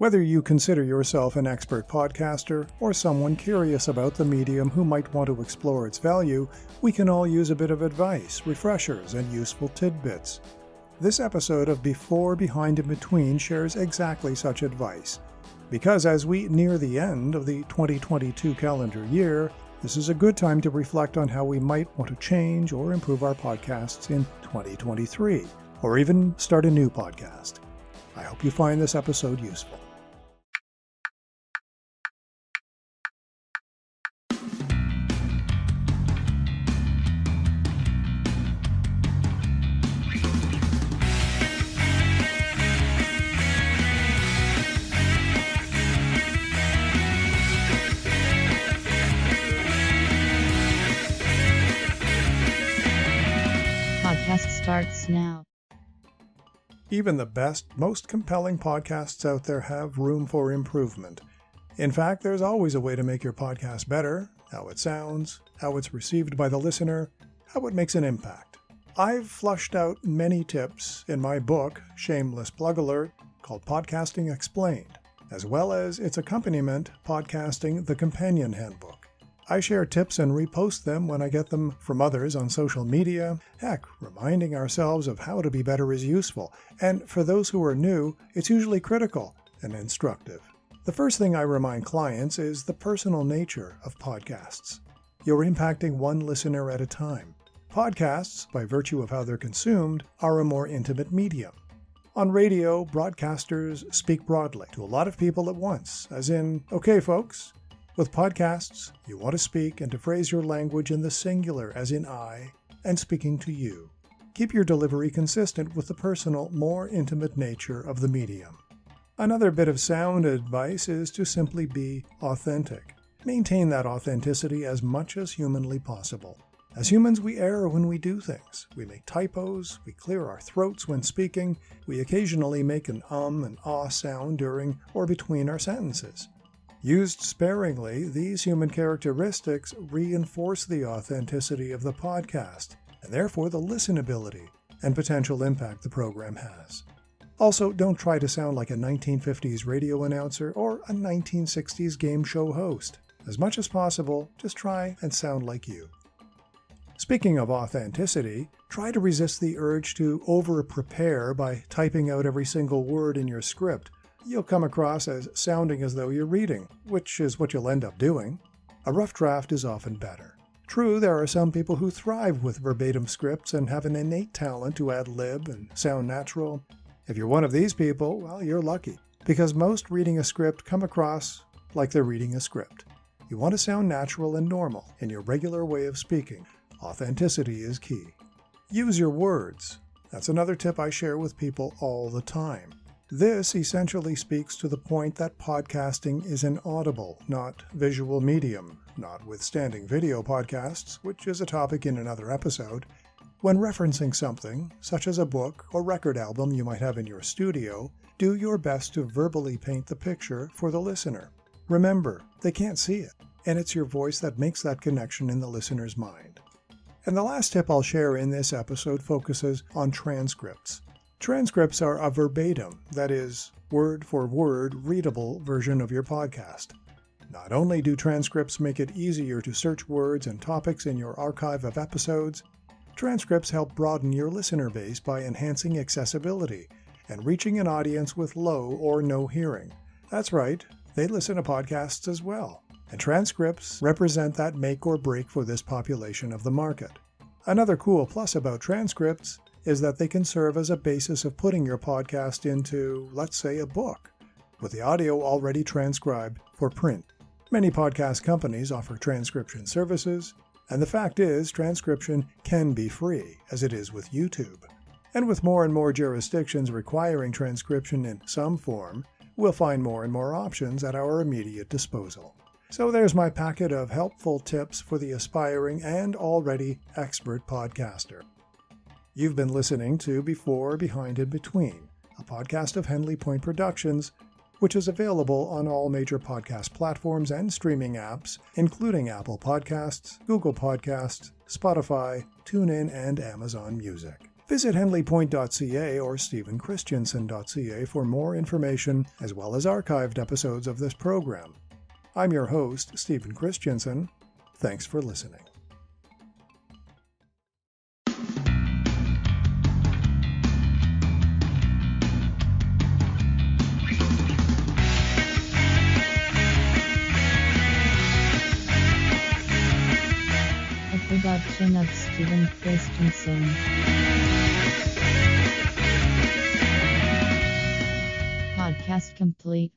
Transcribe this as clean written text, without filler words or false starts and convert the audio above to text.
Whether you consider yourself an expert podcaster or someone curious about the medium who might want to explore its value, we can all use a bit of advice, refreshers, and useful tidbits. This episode of Before, Behind, and Between shares exactly such advice. Because as we near the end of the 2022 calendar year, this is a good time to reflect on how we might want to change or improve our podcasts in 2023, or even start a new podcast. I hope you find this episode useful. Podcast starts now. Even the best, most compelling podcasts out there have room for improvement. In fact, there's always a way to make your podcast better: how it sounds, how it's received by the listener, how it makes an impact. I've flushed out many tips in my book, Shameless Plug Alert, called Podcasting Explained, as well as its accompaniment, Podcasting the Companion Handbook. I share tips and repost them when I get them from others on social media. Heck, reminding ourselves of how to be better is useful, and for those who are new, it's usually critical and instructive. The first thing I remind clients is the personal nature of podcasts. You're impacting one listener at a time. Podcasts, by virtue of how they're consumed, are a more intimate medium. On radio, broadcasters speak broadly to a lot of people at once, as in, "Okay, folks." With podcasts, you want to speak and to phrase your language in the singular, as in I, and speaking to you. Keep your delivery consistent with the personal, more intimate nature of the medium. Another bit of sound advice is to simply be authentic. Maintain that authenticity as much as humanly possible. As humans, we err when we do things. We make typos, we clear our throats when speaking, we occasionally make an and ah sound during or between our sentences. Used sparingly, these human characteristics reinforce the authenticity of the podcast, and therefore the listenability and potential impact the program has. Also, don't try to sound like a 1950s radio announcer or a 1960s game show host. As much as possible, just try and sound like you. Speaking of authenticity, try to resist the urge to over-prepare by typing out every single word in your script. You'll come across as sounding as though you're reading, which is what you'll end up doing. A rough draft is often better. True, there are some people who thrive with verbatim scripts and have an innate talent to ad-lib and sound natural. If you're one of these people, well, you're lucky, because most reading a script come across like they're reading a script. You want to sound natural and normal in your regular way of speaking. Authenticity is key. Use your words. That's another tip I share with people all the time. This essentially speaks to the point that podcasting is an audible, not visual medium, notwithstanding video podcasts, which is a topic in another episode. When referencing something, such as a book or record album you might have in your studio, do your best to verbally paint the picture for the listener. Remember, they can't see it, and it's your voice that makes that connection in the listener's mind. And the last tip I'll share in this episode focuses on transcripts. Transcripts are a verbatim, that is, word-for-word readable version of your podcast. Not only do transcripts make it easier to search words and topics in your archive of episodes, transcripts help broaden your listener base by enhancing accessibility and reaching an audience with low or no hearing. That's right, they listen to podcasts as well, and transcripts represent that make or break for this population of the market. Another cool plus about transcripts is that they can serve as a basis of putting your podcast into, let's say, a book, with the audio already transcribed for print. Many podcast companies offer transcription services, and the fact is, transcription can be free, as it is with YouTube. And with more and more jurisdictions requiring transcription in some form, we'll find more and more options at our immediate disposal. So there's my packet of helpful tips for the aspiring and already expert podcaster. You've been listening to Before, Behind, and Between, a podcast of Henley Point Productions, which is available on all major podcast platforms and streaming apps, including Apple Podcasts, Google Podcasts, Spotify, TuneIn, and Amazon Music. Visit henleypoint.ca or stephenchristiansen.ca for more information as well as archived episodes of this program. I'm your host, Stephen Christiansen. Thanks for listening. A production of Stephen Christensen. Podcast complete.